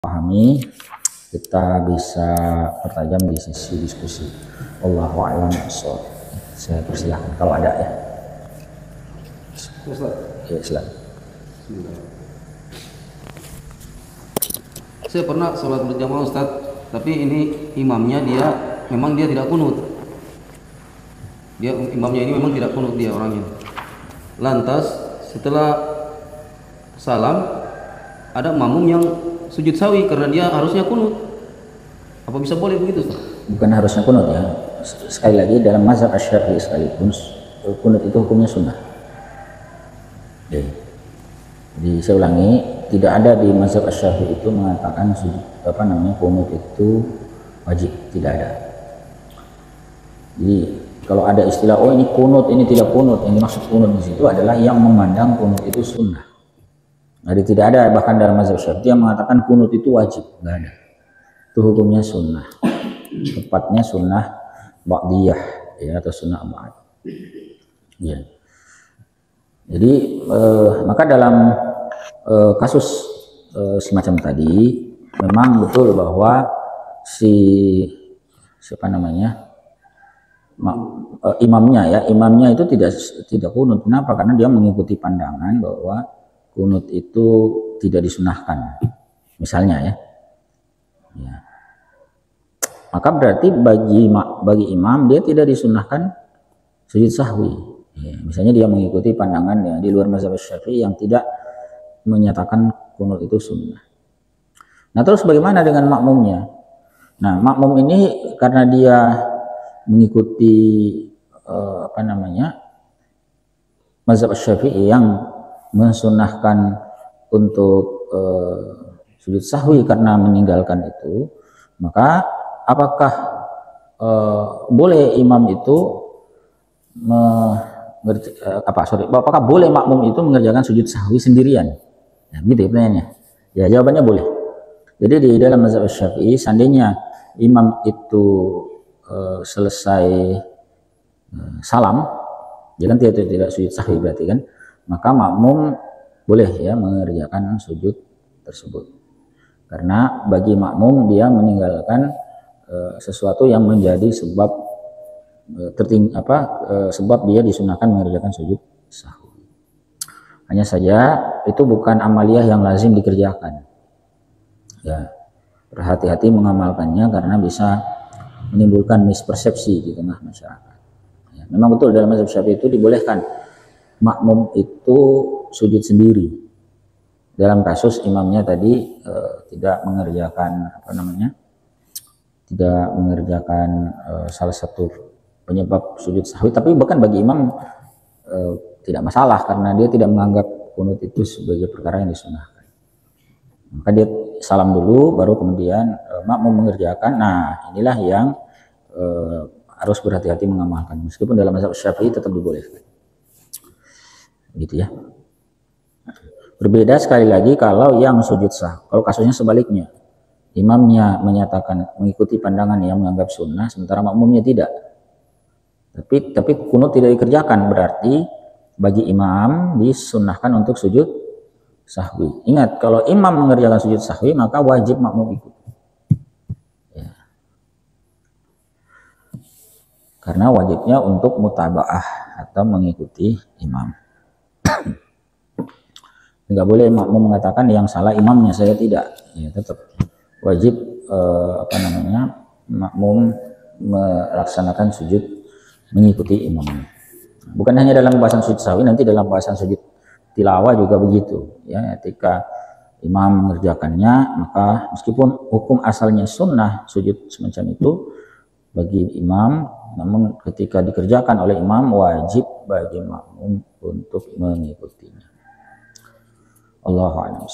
pahami, kita bisa pertajam di sesi diskusi. Wallahu a'lam bishawab. Saya persilahkan kalau ada ya. Ya, silakan. Saya pernah sholat berjamaah Ustaz, tapi ini imamnya memang dia tidak kunut. Imamnya ini memang tidak kunut dia orangnya. Lantas setelah salam ada makmum yang sujud sawi karena dia harusnya kunut. Apa bisa boleh begitu Ustaz? Bukan harusnya kunut ya. Sekali lagi dalam mazhab Asy-Syafi'i sekalipun kunut itu hukumnya sunnah. Jadi saya ulangi, tidak ada di mazhab Asy-Syafi'i itu mengatakan kunut itu wajib, tidak ada. Jadi kalau ada istilah ini kunut, ini tidak kunut, yang dimaksud kunut di situ adalah yang memandang kunut itu sunnah. Jadi tidak ada bahkan dalam mazhab Syafi'i yang mengatakan kunut itu wajib, tidak ada. Itu hukumnya sunnah. Tepatnya sunnah ba'diyah ya, atau sunnah ba'd. Ya. Jadi maka dalam kasus semacam tadi memang betul bahwa imamnya itu tidak kunut. Kenapa? Karena dia mengikuti pandangan bahwa kunut itu tidak disunahkan, misalnya ya. Maka berarti bagi imam dia tidak disunahkan sujud sahwi. Ya, misalnya dia mengikuti pandangan ya, di luar mazhab Syafi'i yang tidak menyatakan kunut itu sunnah. Nah terus bagaimana dengan makmumnya? Nah makmum ini karena dia mengikuti mazhab Syafi'i yang mensunahkan untuk sujud sahwi karena meninggalkan itu, maka apakah boleh imam itu apakah boleh makmum itu mengerjakan sujud sahwi sendirian? Nah, gitu ya pertanyaannya. Ya jawabannya boleh. Jadi di dalam mazhab Syafi'i seandainya imam itu selesai salam, dia kan tidak sujud sahwi berarti kan, maka makmum boleh ya mengerjakan sujud tersebut. Karena bagi makmum dia meninggalkan sesuatu yang menjadi sebab sebab dia disunahkan mengerjakan sujud sahwi. Hanya saja itu bukan amaliyah yang lazim dikerjakan. Ya, berhati-hati mengamalkannya karena bisa menimbulkan mispersepsi di tengah masyarakat. Ya, memang betul dalam mazhab Syafi'i itu dibolehkan makmum itu sujud sendiri dalam kasus imamnya tadi tidak mengerjakan salah satu penyebab sujud sahwi, tapi bahkan bagi imam tidak masalah karena dia tidak menganggap kunut itu sebagai perkara yang disunahkan. Maka dia salam dulu baru kemudian makmum mengerjakan. Nah inilah yang harus berhati-hati mengamalkan, meskipun dalam mazhab Syafi'i tetap dibolehkan gitu ya. Berbeda sekali lagi kalau yang sujud sahwi, kalau kasusnya sebaliknya, imamnya menyatakan mengikuti pandangan yang menganggap sunnah sementara makmumnya tidak. Tapi kunut tidak dikerjakan, berarti bagi imam disunnahkan untuk sujud sahwi. Ingat, kalau imam mengerjakan sujud sahwi maka wajib makmum ikut. Ya. Karena wajibnya untuk mutabaah atau mengikuti imam. Enggak boleh makmum mengatakan yang salah imamnya, saya tidak. Ya, tetap wajib makmum melaksanakan sujud mengikuti imam. Bukan hanya dalam bahasan sujud sahwi, nanti dalam bahasan sujud tilawah juga begitu ya. Ketika imam mengerjakannya, maka meskipun hukum asalnya sunnah sujud semacam itu bagi imam, namun ketika dikerjakan oleh imam wajib bagi makmum untuk mengikutinya. Allahu a'lam.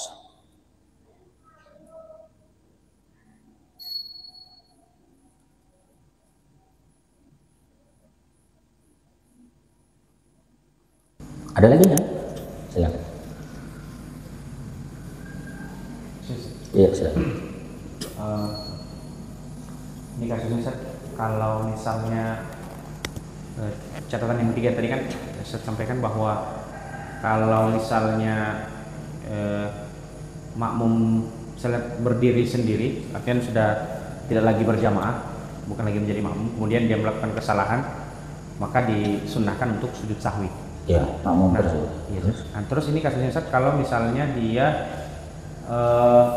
Ada lagi ya? Silakan. Iya, silakan. Ini kasusnya kalau misalnya catatan yang ketiga tadi kan saya sampaikan bahwa kalau misalnya makmum misalnya berdiri sendiri, artinya sudah tidak lagi berjamaah, bukan lagi menjadi makmum, kemudian dia melakukan kesalahan, maka disunnahkan untuk sujud sahwi. Ya, makmum Nah, tersebut. iya. Nah, terus ini kasusnya Ustaz, kalau misalnya dia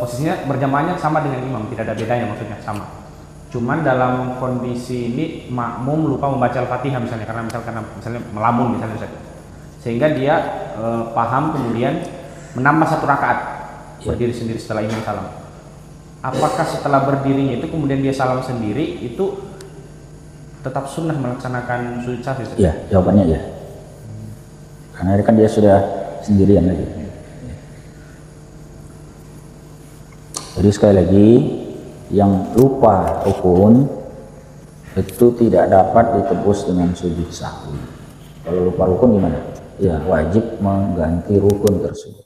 posisinya berjamaahnya sama dengan imam, tidak ada bedanya, maksudnya sama. Cuman dalam kondisi ini makmum lupa membaca Al-Fatihah misalnya, karena misalnya melamun misalnya Ustaz. Sehingga dia paham kemudian menambah 1 rakaat berdiri sendiri setelah imam salam. Apakah setelah berdirinya itu kemudian dia salam sendiri itu tetap sunnah melaksanakan sujud sahwi? Iya, jawabannya iya. Karena kan dia sudah sendirian lagi. Jadi sekali lagi, yang lupa rukun itu tidak dapat ditebus dengan sujud sahwi. Kalau lupa rukun gimana? Ya, wajib mengganti rukun tersebut.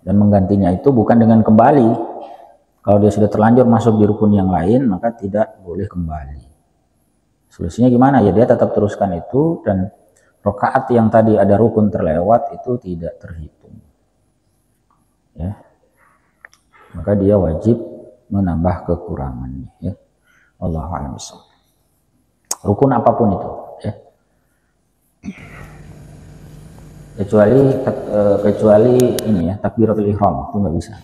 Dan menggantinya itu bukan dengan kembali. Kalau dia sudah terlanjur masuk di rukun yang lain, maka tidak boleh kembali. Solusinya gimana? Ya dia tetap teruskan itu, dan rakaat yang tadi ada rukun terlewat itu tidak terhitung. Ya. Maka dia wajib menambah kekurangannya. Ya. Allahu a'lam bishawab. Rukun apapun itu. Ya. Kecuali ini ya, takbiratul ihram itu nggak bisa.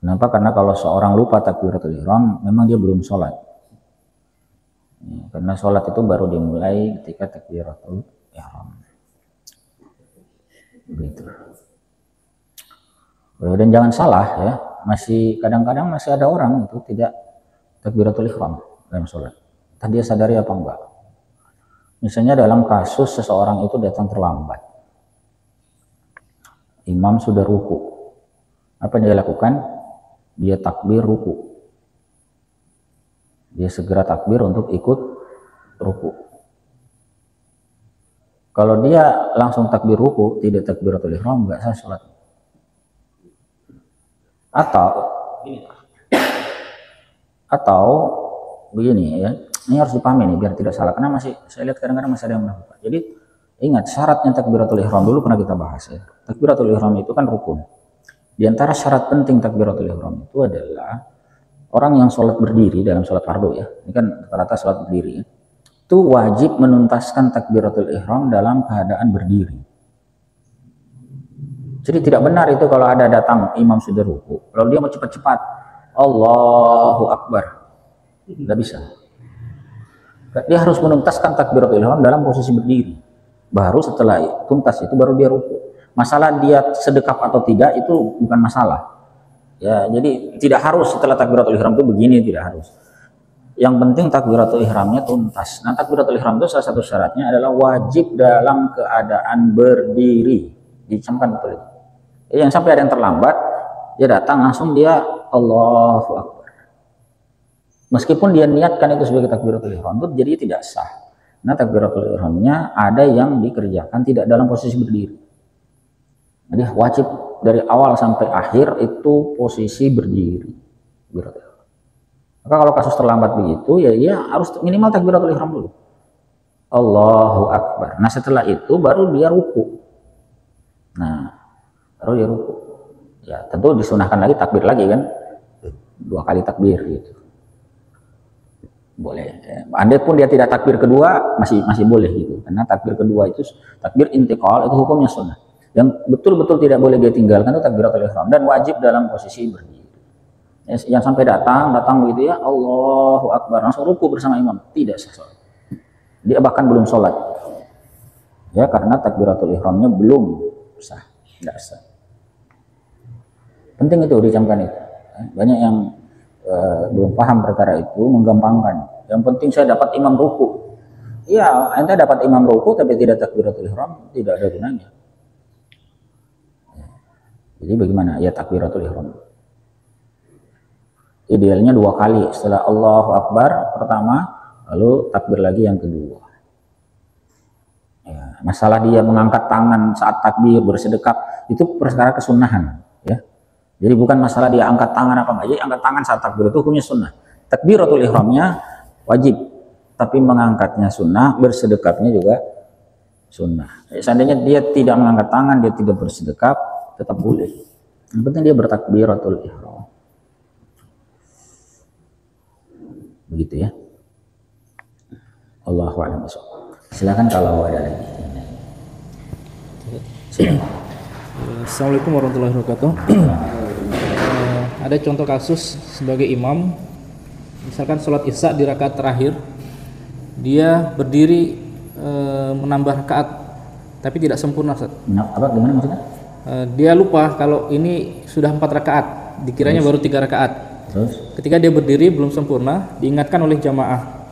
Kenapa? Karena kalau seorang lupa takbiratul ihram, memang dia belum sholat. Ya, karena sholat itu baru dimulai ketika takbiratul ihram. Begitu. Dan jangan salah ya, kadang-kadang masih ada orang itu tidak takbiratul ihram dalam sholat. Entah dia sadari apa enggak. Misalnya dalam kasus seseorang itu datang terlambat, imam sudah ruku, apa yang dia lakukan? Dia takbir ruku, dia segera takbir untuk ikut ruku. Kalau dia langsung takbir ruku, tidak takbiratul ihram, enggak sah sholat. Atau begini ya, ini harus dipahami nih biar tidak salah, karena saya lihat kadang-kadang masih ada yang melakukan. Jadi ingat, syaratnya takbiratul ihram dulu pernah kita bahas ya. Takbiratul ihram itu kan rukun. Di antara syarat penting takbiratul ihram itu adalah orang yang sholat berdiri dalam sholat fardu ya. Ini kan rata-rata sholat berdiri. Itu wajib menuntaskan takbiratul ihram dalam keadaan berdiri. Jadi tidak benar itu kalau ada datang imam sudah ruku, lalu dia mau cepat-cepat Allahu Akbar. Tidak bisa. Dia harus menuntaskan takbiratul ihram dalam posisi berdiri. Baru setelah tuntas itu baru dia ruku. Masalah dia sedekap atau tidak itu bukan masalah. Ya, jadi tidak harus setelah takbiratul ihram itu begini, tidak harus. Yang penting takbiratul ihramnya tuntas. Nah, takbiratul ihram itu salah satu syaratnya adalah wajib dalam keadaan berdiri. Dicamkan betul itu. Yang sampai ada yang terlambat, dia datang langsung dia Allahu Akbar. Meskipun dia niatkan itu sebagai takbiratul ihram, itu jadi tidak sah. Nah, takbiratul ihramnya ada yang dikerjakan tidak dalam posisi berdiri. Jadi wajib dari awal sampai akhir itu posisi berdiri. Maka kalau kasus terlambat begitu, ya dia harus minimal takbiratul ihram dulu. Allahu Akbar. Nah, setelah itu baru dia ruku. Nah, baru dia ruku. Ya, tentu disunahkan lagi takbir lagi kan. 2 kali takbir gitu. Boleh. Andai pun dia tidak takbir kedua masih boleh gitu. Karena takbir kedua itu takbir intiqal itu hukumnya sunnah. Yang betul-betul tidak boleh dia tinggalkan itu takbiratul ihram dan wajib dalam posisi berdiri. Yang sampai datang begitu ya Allahu Akbar langsung ruku bersama imam, tidak sah sholat. Dia bahkan belum sholat. Ya, karena takbiratul ihramnya belum sah, tidak sah. Penting itu dicamkan itu. Banyak yang belum paham perkara itu, menggampangkan. Yang penting saya dapat imam ruku. Iya, ente dapat imam ruku tapi tidak takbiratul ihram, tidak ada gunanya. Jadi bagaimana? Ya takbiratul ihram. Idealnya 2 kali setelah Allahu Akbar pertama, lalu takbir lagi yang kedua. Ya, masalah dia mengangkat tangan saat takbir bersedekap itu perkara kesunahan. Ya. Jadi bukan masalah dia angkat tangan apa enggak. Jadi angkat tangan saat takbir itu hukumnya sunnah. Takbiratul ihramnya wajib, tapi mengangkatnya sunnah, bersedekapnya juga sunnah. Seandainya dia tidak mengangkat tangan, dia tidak bersedekap, tetap boleh. Yang penting dia bertakbiratul ihram. Begitu ya. Allahu a'lam bishawab. Silakan kalau ada lagi. Silakan. Assalamualaikum warahmatullahi wabarakatuh. Ada contoh kasus sebagai imam, misalkan sholat isya di rakaat terakhir, dia berdiri menambah rakaat, tapi tidak sempurna, Ustaz. Nah, apa gimana maksudnya? Dia lupa kalau ini sudah 4 rakaat, dikiranya baru 3 rakaat. Terus? Ketika dia berdiri belum sempurna, diingatkan oleh jamaah.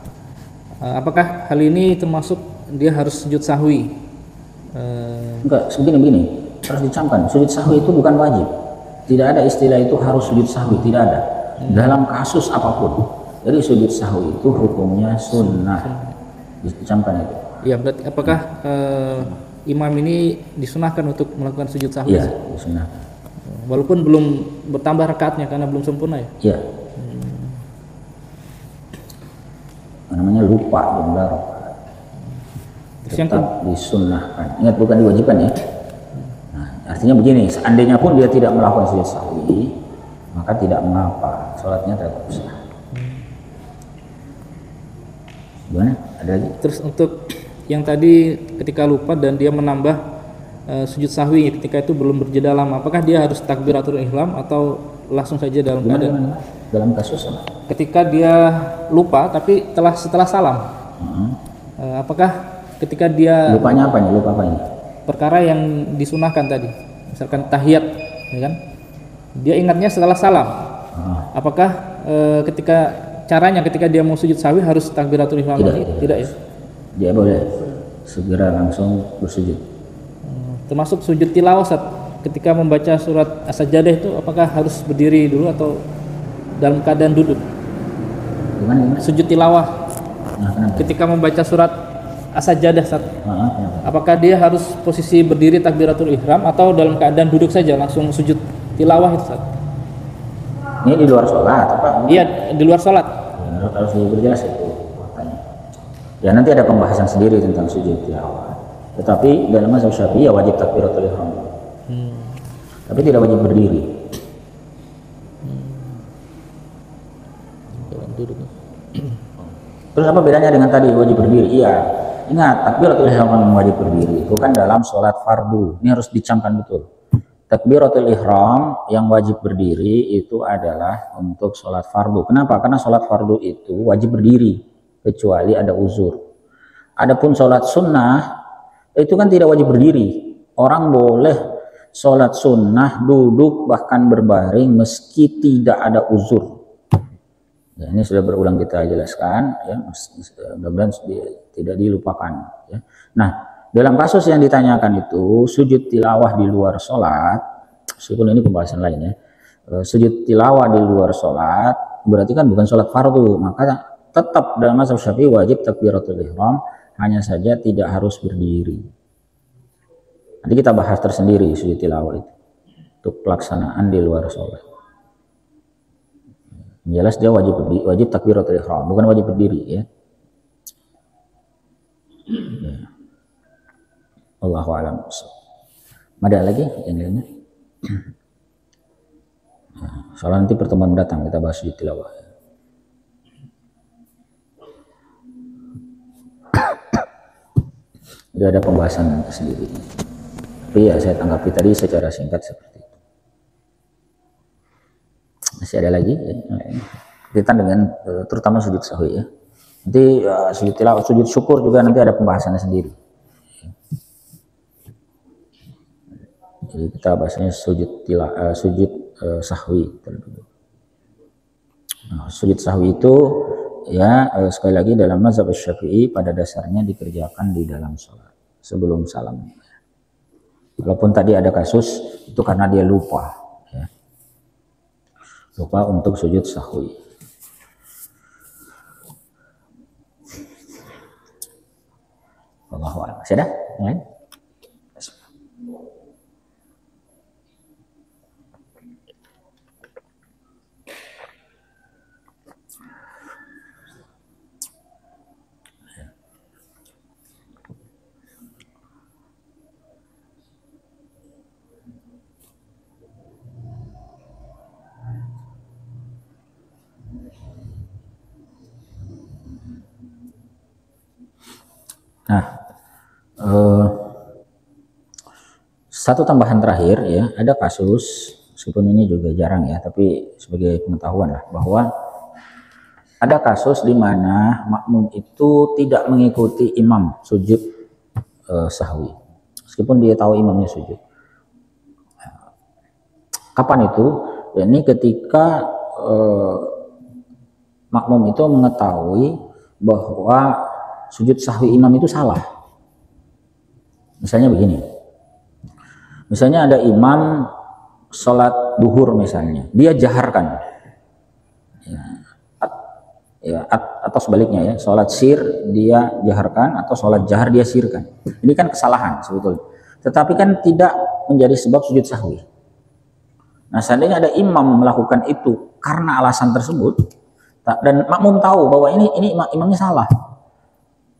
Apakah hal ini termasuk dia harus sujud sahwi? Enggak, begini, harus dicamkan. Sujud sahwi itu bukan wajib. Tidak ada istilah itu harus sujud sahwi, tidak ada. Dalam kasus apapun. Jadi sujud sahwi itu hukumnya sunnah. Dicamkan itu. Ya, berarti apakah imam ini disunahkan untuk melakukan sujud sahwi? Iya, sunnah. Walaupun belum bertambah rakaatnya karena belum sempurna ya? Iya. Namanya lupa jumlah rakaat. Tetap disunnahkan. Ingat, bukan diwajibkan ya. Nah, artinya begini, seandainya pun dia tidak melakukan sujud sahwi, maka tidak mengapa, sholatnya tetap sah. Gimana? Ada lagi? Terus untuk yang tadi ketika lupa dan dia menambah sujud sahwi ketika itu belum berjeda lama, apakah dia harus takbiratul ihram atau langsung saja dalam keadaan? Dalam kasus apa? Ketika dia lupa tapi setelah salam, apakah ketika dia lupanya apa nih? Lupa apa ini? Perkara yang disunahkan tadi, misalkan tahiyat, ya kan? Dia ingatnya setelah salam. Apakah ketika dia mau sujud sahwi harus takbiratul ihram lagi? Tidak ya? Dia boleh segera langsung bersujud. Termasuk sujud tilawah, ketika membaca surat As-Sajdah itu apakah harus berdiri dulu atau dalam keadaan duduk? Gimana? Sujud tilawah. Ketika membaca surat As-Sajdah, apakah dia harus posisi berdiri takbiratul ihram atau dalam keadaan duduk saja langsung sujud tilawah itu, Ustaz? Ini di luar sholat apa? Iya, di luar sholat. Ya, harus diperjelas itu. Ya, nanti ada pembahasan sendiri tentang sujud tilawah. Tetapi dalam mazhab Syafi'i ya wajib takbiratul ihram. Tapi tidak wajib berdiri. Terus apa bedanya dengan tadi wajib berdiri? Iya, ingat takbiratul ihram yang wajib berdiri itu kan dalam sholat fardu. Ini harus dicamkan betul. Takbiratul ihram yang wajib berdiri itu adalah untuk sholat fardu. Kenapa? Karena sholat fardu itu wajib berdiri kecuali ada uzur. Adapun sholat sunnah itu kan tidak wajib berdiri. Orang boleh sholat sunnah duduk bahkan berbaring meski tidak ada uzur. Ya, ini sudah berulang kita jelaskan, ya, mudah-mudahan tidak dilupakan. Ya. Nah, dalam kasus yang ditanyakan itu sujud tilawah di luar sholat, meskipun ini pembahasan lainnya, sujud tilawah di luar sholat berarti kan bukan sholat fardu, maka tetap dalam mazhab Syafi'i wajib takbiratul ihram, hanya saja tidak harus berdiri. Nanti kita bahas tersendiri sujud tilawah itu untuk pelaksanaan di luar sholat. Jelas dia wajib takbiratul ihram, bukan wajib berdiri ya. Allahu a'lam. Ada lagi yang lainnya? Soalnya nanti pertemuan mendatang kita bahas sujud tilawah. Sudah ada pembahasan sendiri. Tapi ya saya tanggapi tadi secara singkat seperti itu. Masih ada lagi kaitan dengan terutama sujud sahwi ya. Nanti sujud tilawah, sujud syukur juga nanti ada pembahasannya sendiri. Jadi kita bahasanya sujud sahwi. Nah, sujud sahwi itu ya sekali lagi dalam mazhab Syafi'i pada dasarnya dikerjakan di dalam sholat sebelum salam. Walaupun tadi ada kasus itu karena dia lupa, ya. Lupa untuk sujud sahwi. Allahu a'lam. Masih ada yang lain? Nah, satu tambahan terakhir ya, ada kasus, meskipun ini juga jarang ya, tapi sebagai pengetahuan lah, bahwa ada kasus di mana makmum itu tidak mengikuti imam sujud sahwi, meskipun dia tahu imamnya sujud. Kapan itu? Ya, ini ketika makmum itu mengetahui bahwa sujud sahwi imam itu salah. Misalnya begini, misalnya ada imam sholat duhur misalnya, dia jaharkan, atau sebaliknya ya, sholat sir dia jaharkan atau sholat jahar dia sirkan. Ini kan kesalahan sebetulnya, tetapi kan tidak menjadi sebab sujud sahwi. Nah, seandainya ada imam melakukan itu karena alasan tersebut, dan makmum tahu bahwa ini imamnya salah,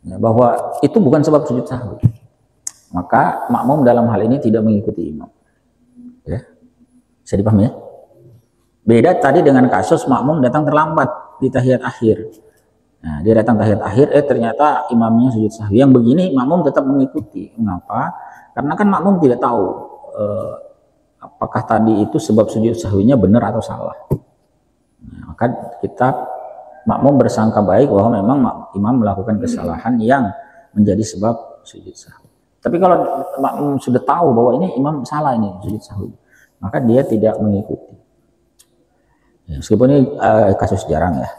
bahwa itu bukan sebab sujud sahwi, maka makmum dalam hal ini tidak mengikuti imam. Ya, bisa dipahami ya? Beda tadi dengan kasus makmum datang terlambat di tahiyat akhir. Nah, dia datang tahiyat akhir, ternyata imamnya sujud sahwi. Yang begini makmum tetap mengikuti. Mengapa? Karena kan makmum tidak tahu apakah tadi itu sebab sujud sahwinya benar atau salah. Nah, maka kita makmum bersangka baik bahwa memang imam melakukan kesalahan yang menjadi sebab sujud sahwi. Tapi kalau makmum sudah tahu bahwa ini imam salah, ini sujud sahwi, maka dia tidak mengikuti. Ya, meskipun ini kasus jarang ya.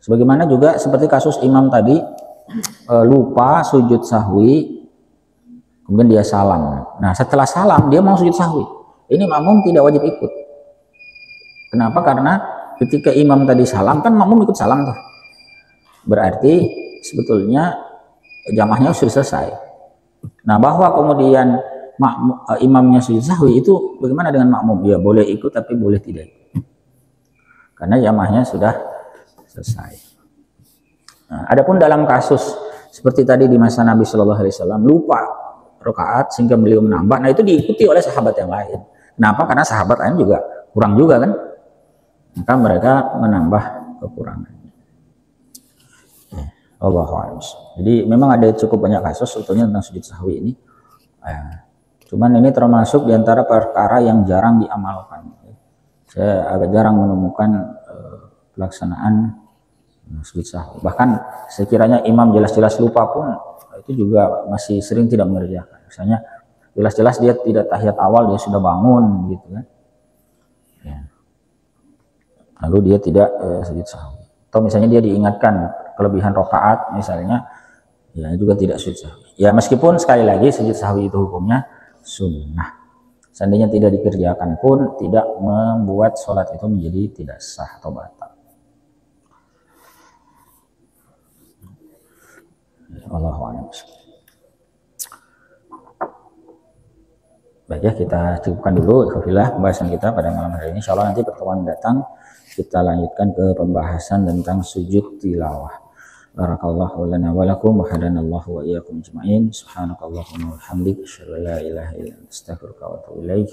Sebagaimana juga seperti kasus imam tadi, lupa sujud sahwi, kemudian dia salam. Nah, setelah salam dia mau sujud sahwi. Ini makmum tidak wajib ikut. Kenapa? Karena ketika imam tadi salam, kan makmum ikut salam tuh. Berarti sebetulnya jamaahnya sudah selesai. Nah, bahwa kemudian imamnya sujud sahwi itu bagaimana dengan makmum? Ya boleh ikut tapi boleh tidak ikut. Karena jamaahnya sudah selesai. Nah, adapun dalam kasus seperti tadi di masa Nabi Shallallahu Alaihi Wasallam lupa rakaat sehingga beliau menambah, nah itu diikuti oleh sahabat yang lain. Kenapa? Karena sahabat lain juga kurang juga kan, maka mereka menambah kekurangan. Allahu a'lam. Jadi memang ada cukup banyak kasus sebetulnya tentang sujud sahwi ini. Cuman ini termasuk diantara perkara yang jarang diamalkan. Saya agak jarang menemukan pelaksanaan sujud sahwi. Bahkan sekiranya imam jelas-jelas lupa pun itu juga masih sering tidak mengerjakan. Misalnya jelas-jelas dia tidak tahiyat awal, dia sudah bangun gitu kan. Ya. Lalu dia tidak sujud sahwi. Atau misalnya dia diingatkan kelebihan rakaat misalnya, ya juga tidak sujud sahwi. Ya meskipun sekali lagi sujud sahwi itu hukumnya sunnah. Seandainya tidak dikerjakan pun tidak membuat sholat itu menjadi tidak sah atau batal. Allahu a'lam. Baik ya, kita cukupkan dulu ikhwafillah pembahasan kita pada malam hari ini. Insyaallah nanti pertemuan datang kita lanjutkan ke pembahasan tentang sujud tilawah. Barakallahu lana wa lakum wa hadanallahu wa iyyakum ajma'in. Subhanakallahumma wa bihamdika asyhadu an la ilaha illa anta astaghfiruka wa atubu ilaik.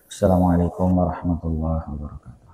Assalamualaikum warahmatullahi wabarakatuh.